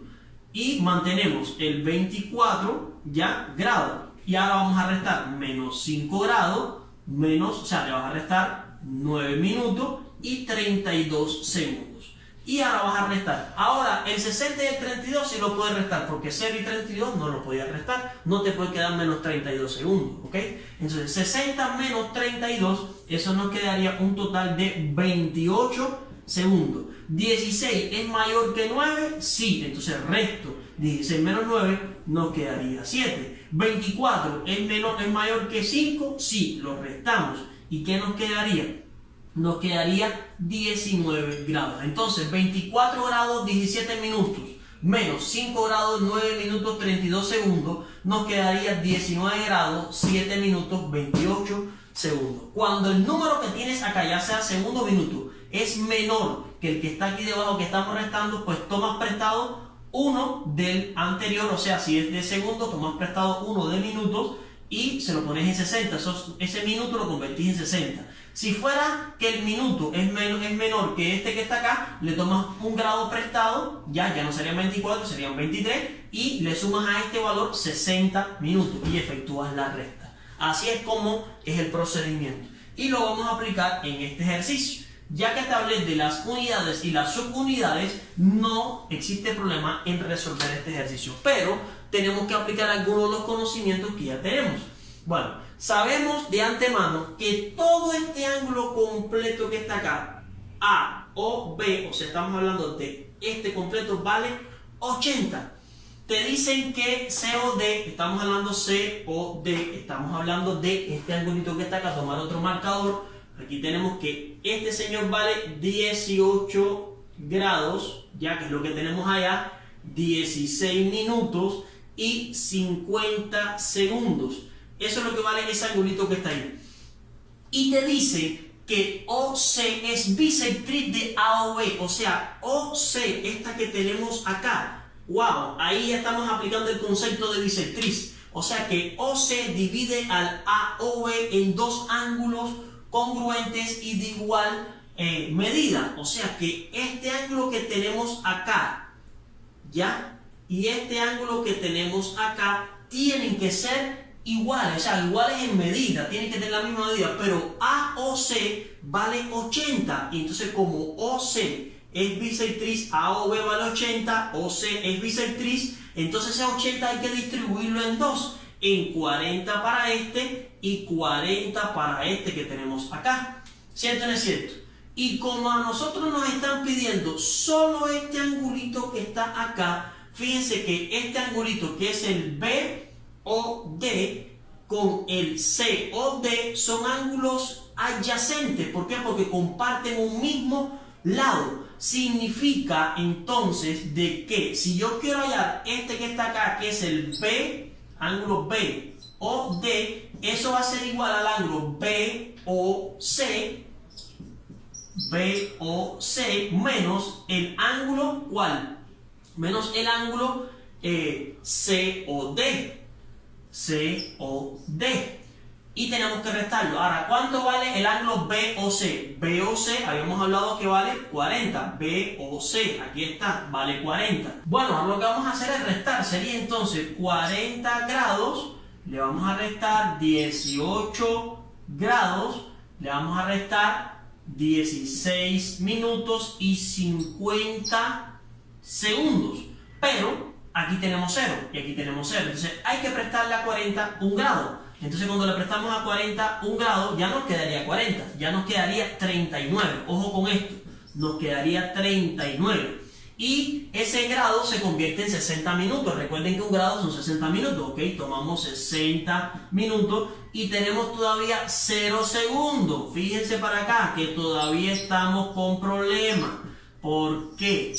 Y mantenemos el 24 ya grados. Y ahora vamos a restar menos 5 grados. Menos, o sea, le vas a restar 9 minutos y 32 segundos. Y ahora vas a restar. Ahora, el 60 y el 32 sí lo puedes restar, porque 0 y 32 no lo podías restar. No te puede quedar menos 32 segundos, ¿ok? Entonces, 60 menos 32, eso nos quedaría un total de 28 segundos. 16 es mayor que 9, sí, entonces resto. 16 menos 9 nos quedaría 7. 24 es mayor que 5, sí, lo restamos. ¿Y qué nos quedaría? Nos quedaría 19 grados. Entonces, 24 grados 17 minutos menos 5 grados 9 minutos 32 segundos, nos quedaría 19 grados 7 minutos 28 segundos. Cuando el número que tienes acá, ya sea segundo o minuto, es menor que el que está aquí debajo que estamos restando, pues tomas prestado uno del anterior, o sea, si es de segundo, tomas prestado uno de minutos y se lo pones en 60, ese minuto lo convertís en 60. Si fuera que el minuto es menor que este que está acá, le tomas un grado prestado, ya no serían 24, serían 23, y le sumas a este valor 60 minutos y efectúas la resta. Así es como es el procedimiento. Y lo vamos a aplicar en este ejercicio. Ya que te hablé de las unidades y las subunidades, no existe problema en resolver este ejercicio, pero tenemos que aplicar algunos de los conocimientos que ya tenemos. Bueno, sabemos de antemano que todo este ángulo completo que está acá, A o B, o sea, estamos hablando de este completo, vale 80. Te dicen que COD, estamos hablando COD, estamos hablando de este angulito que está acá, tomar otro marcador. Aquí tenemos que este señor vale 18 grados, ya que es lo que tenemos allá, 16 minutos y 50 segundos. Eso es lo que vale ese angulito que está ahí. Y te dice que OC es bisectriz de AOB, o sea, OC, esta que tenemos acá. ¡Wow! Ahí ya estamos aplicando el concepto de bisectriz. O sea que OC divide al AOB en dos ángulos congruentes y de igual medida. O sea que este ángulo que tenemos acá, ¿ya? Y este ángulo que tenemos acá tienen que ser iguales, o sea, iguales en medida, tienen que tener la misma medida, pero AOC vale 80, y entonces como OC es bisectriz, AOB vale 80, OC es bisectriz, entonces ese 80 hay que distribuirlo en dos, en 40 para este y 40 para este que tenemos acá. ¿Cierto o no es cierto? Y como a nosotros nos están pidiendo solo este angulito que está acá, fíjense que este angulito que es el BOD con el COD son ángulos adyacentes. ¿Por qué? Porque comparten un mismo lado. Significa entonces de que si yo quiero hallar este que está acá, que es el B, ángulo BOD, eso va a ser igual al ángulo BOC menos el ángulo, ¿cuál? Menos el ángulo COD. Y tenemos que restarlo. Ahora, ¿cuánto vale el ángulo BOC? BOC, habíamos hablado que vale 40. BOC, aquí está, vale 40. Bueno, ahora lo que vamos a hacer es restar. Sería entonces 40 grados, le vamos a restar 18 grados, le vamos a restar 16 minutos y 50 segundos. Pero aquí tenemos 0 y aquí tenemos 0. Entonces hay que prestarle a 40 un grado. Entonces cuando le prestamos a 40 un grado, ya nos quedaría 40, ya nos quedaría 39. Ojo con esto, nos quedaría 39. Y ese grado se convierte en 60 minutos. Recuerden que un grado son 60 minutos, ¿ok? Tomamos 60 minutos y tenemos todavía 0 segundos. Fíjense para acá que todavía estamos con problemas. ¿Por qué?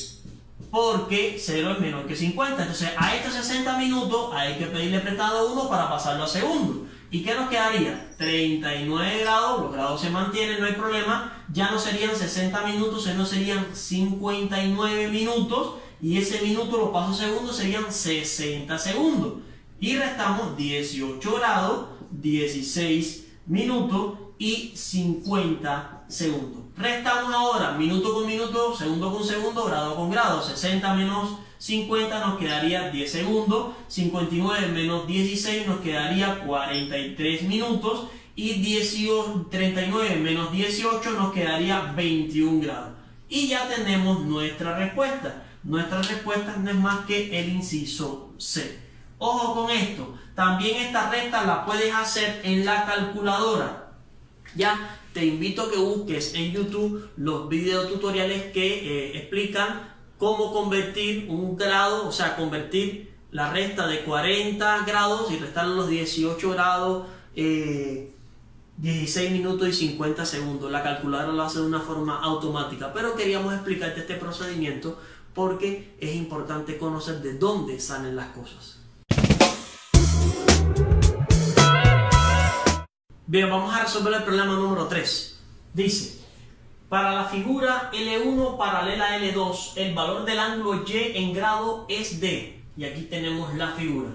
Porque 0 es menor que 50. Entonces a estos 60 minutos hay que pedirle prestado 1 para pasarlo a segundo. ¿Y qué nos quedaría? 39 grados, los grados se mantienen, no hay problema. Ya no serían 60 minutos, sino serían 59 minutos. Y ese minuto lo paso a segundo, serían 60 segundos. Y restamos 18 grados, 16 minutos y 50 segundos. Restamos ahora minuto con minuto, segundo con segundo, grado con grado. 60 menos 50 nos quedaría 10 segundos. 59 menos 16 nos quedaría 43 minutos. Y 39 menos 18 nos quedaría 21 grados. Y ya tenemos nuestra respuesta. Nuestra respuesta no es más que el inciso C. Ojo con esto, también esta recta la puedes hacer en la calculadora. Ya te invito a que busques en YouTube los videotutoriales que explican cómo convertir un grado, o sea, convertir la recta de 40 grados y restar los 18 grados, 16 minutos y 50 segundos. La calculadora lo hace de una forma automática, pero queríamos explicarte este procedimiento porque es importante conocer de dónde salen las cosas. Bien, vamos a resolver el problema número 3. Dice, para la figura L1 paralela a L2, el valor del ángulo Y en grado es D. Y aquí tenemos la figura.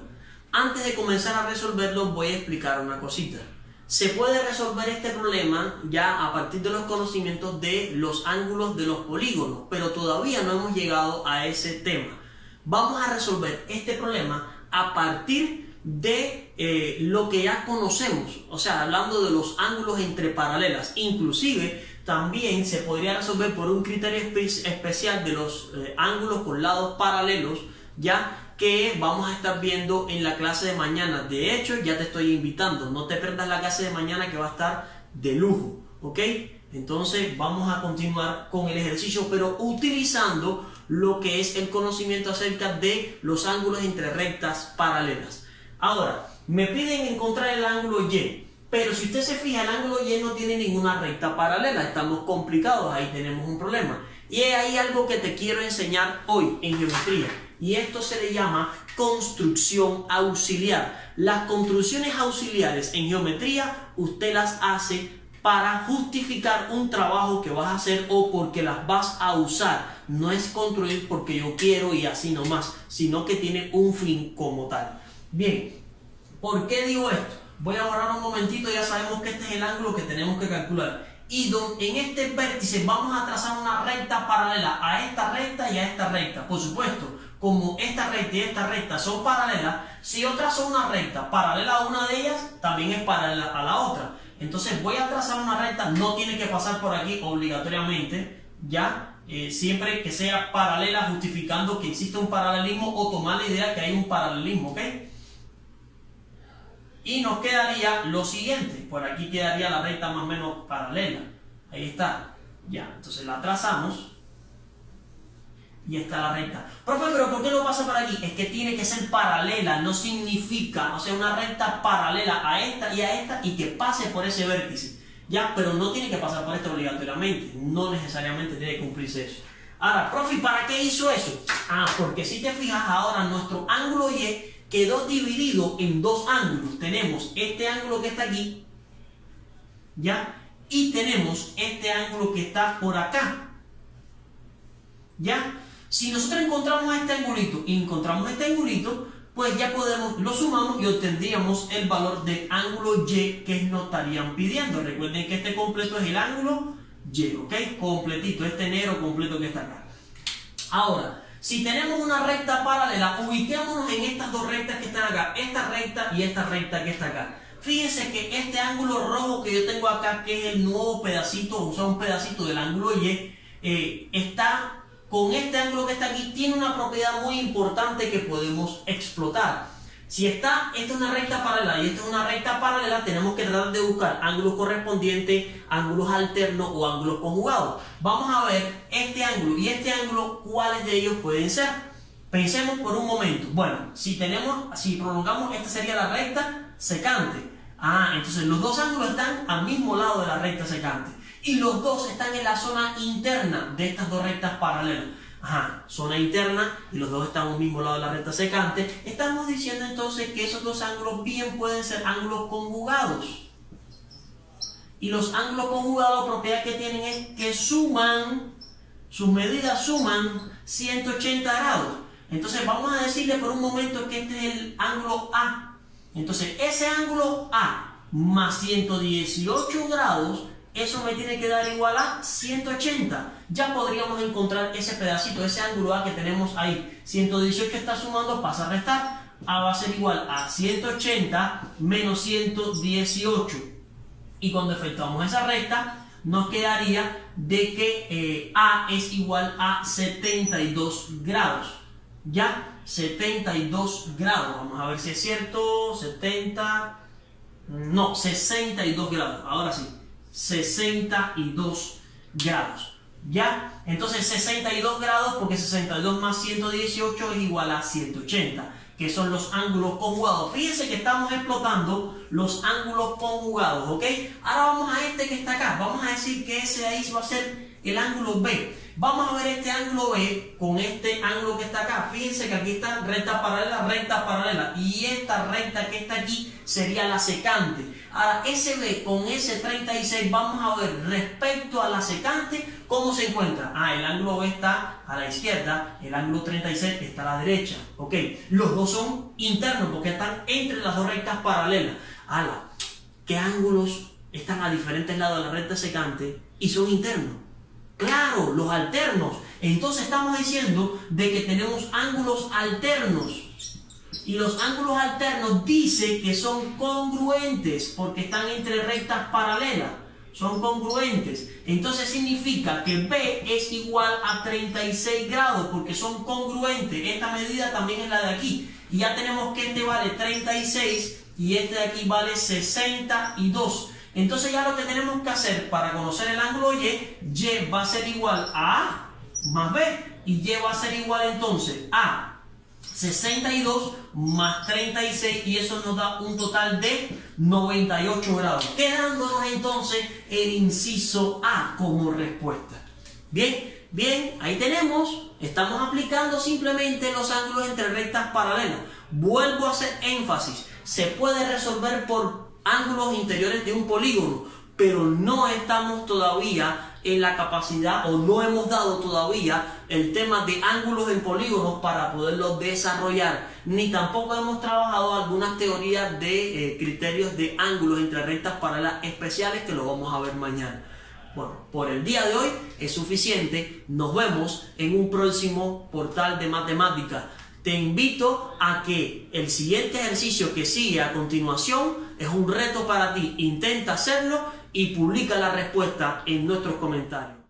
Antes de comenzar a resolverlo, voy a explicar una cosita. Se puede resolver este problema ya a partir de los conocimientos de los ángulos de los polígonos, pero todavía no hemos llegado a ese tema. Vamos a resolver este problema a partir de lo que ya conocemos, o sea, hablando de los ángulos entre paralelas. Inclusive también se podría resolver por un criterio especial de los ángulos con lados paralelos, ya que vamos a estar viendo en la clase de mañana. De hecho, ya te estoy invitando, no te pierdas la clase de mañana que va a estar de lujo, ¿ok? Entonces vamos a continuar con el ejercicio, pero utilizando lo que es el conocimiento acerca de los ángulos entre rectas paralelas. Ahora, me piden encontrar el ángulo Y, pero si usted se fija, el ángulo Y no tiene ninguna recta paralela, estamos complicados, ahí tenemos un problema. Y hay algo que te quiero enseñar hoy en geometría, y esto se le llama construcción auxiliar. Las construcciones auxiliares en geometría usted las hace para justificar un trabajo que vas a hacer o porque las vas a usar. No es construir porque yo quiero y así nomás, sino que tiene un fin como tal. Bien, ¿por qué digo esto? Voy a borrar un momentito, ya sabemos que este es el ángulo que tenemos que calcular. Y en este vértice vamos a trazar una recta paralela a esta recta y a esta recta. Por supuesto, como esta recta y esta recta son paralelas, si yo trazo una recta paralela a una de ellas, también es paralela a la otra. Entonces voy a trazar una recta, no tiene que pasar por aquí obligatoriamente, ya, siempre que sea paralela, justificando que existe un paralelismo o tomar la idea que hay un paralelismo, ¿ok? Y nos quedaría lo siguiente, por aquí quedaría la recta más o menos paralela, ahí está, ya, entonces la trazamos y está la recta. Profe, pero ¿por qué lo pasa por aquí? Es que tiene que ser paralela, no significa, o sea, una recta paralela a esta y que pase por ese vértice, ya, pero no tiene que pasar por esto obligatoriamente, no necesariamente tiene que cumplirse eso. Ahora, profe, ¿para qué hizo eso? Porque si te fijas ahora nuestro ángulo Y quedó dividido en dos ángulos. Tenemos este ángulo que está aquí, ¿ya? Y tenemos este ángulo que está por acá, ¿ya? Si nosotros encontramos este angulito y encontramos este angulito, pues ya podemos, lo sumamos y obtendríamos el valor del ángulo Y que nos estarían pidiendo. Recuerden que este completo es el ángulo Y, ¿ok? Completito, este negro completo que está acá. Ahora, si tenemos una recta paralela, ubiquémonos en estas dos rectas que están acá, esta recta y esta recta que está acá. Fíjense que este ángulo rojo que yo tengo acá, que es el nuevo pedacito, o sea, un pedacito del ángulo Y, está con este ángulo que está aquí, tiene una propiedad muy importante que podemos explotar. Si esta es una recta paralela y esta es una recta paralela, tenemos que tratar de buscar ángulos correspondientes, ángulos alternos o ángulos conjugados. Vamos a ver este ángulo y este ángulo, ¿cuáles de ellos pueden ser? Pensemos por un momento. Bueno, si prolongamos, esta sería la recta secante. Entonces los dos ángulos están al mismo lado de la recta secante. Y los dos están en la zona interna de estas dos rectas paralelas. Zona interna y los dos están al mismo lado de la recta secante. Estamos diciendo entonces que esos dos ángulos bien pueden ser ángulos conjugados. Y los ángulos conjugados, la propiedad que tienen es que suman, sus medidas suman 180 grados. Entonces vamos a decirle por un momento que este es el ángulo A. Entonces ese ángulo A más 118 grados, eso me tiene que dar igual a 180. Ya podríamos encontrar ese pedacito, ese ángulo A que tenemos ahí. 118 está sumando, pasa a restar. A va a ser igual a 180 menos 118. Y cuando efectuamos esa recta, nos quedaría de que A es igual a 72 grados. ¿Ya? 72 grados. Vamos a ver si es cierto. 62 grados. Ahora sí. 62 grados. ¿Ya? Entonces 62 grados, porque 62 más 118 es igual a 180, que son los ángulos conjugados. Fíjense que estamos explotando los ángulos conjugados, ¿ok? Ahora vamos a este que está acá. Vamos a decir que ese de ahí va a ser el ángulo B. Vamos a ver este ángulo B con este ángulo que está acá. Fíjense que aquí está recta paralela. Y esta recta que está aquí sería la secante. Ahora, ese B con ese 36, vamos a ver respecto a la secante cómo se encuentra. El ángulo B está a la izquierda, el ángulo 36 está a la derecha. ¿Ok? Los dos son internos porque están entre las dos rectas paralelas. Ahora, ¿qué ángulos están a diferentes lados de la recta secante y son internos? Claro, los alternos. Entonces estamos diciendo de que tenemos ángulos alternos. Y los ángulos alternos dice que son congruentes porque están entre rectas paralelas. Son congruentes. Entonces significa que B es igual a 36 grados porque son congruentes. Esta medida también es la de aquí. Y ya tenemos que este vale 36 y este de aquí vale 62. Entonces ya lo que tenemos que hacer para conocer el ángulo Y va a ser igual a A más B. Y Y va a ser igual entonces a 62 más 36 y eso nos da un total de 98 grados. Quedándonos entonces el inciso A como respuesta. Bien, ahí tenemos. Estamos aplicando simplemente los ángulos entre rectas paralelas. Vuelvo a hacer énfasis. Se puede resolver por ángulos interiores de un polígono, pero no estamos todavía en la capacidad o no hemos dado todavía el tema de ángulos en polígonos para poderlos desarrollar, ni tampoco hemos trabajado algunas teorías de criterios de ángulos entre rectas paralelas especiales que lo vamos a ver mañana. Bueno, por el día de hoy es suficiente. Nos vemos en un próximo portal de matemáticas. Te invito a que el siguiente ejercicio que sigue a continuación es un reto para ti. Intenta hacerlo y publica la respuesta en nuestros comentarios.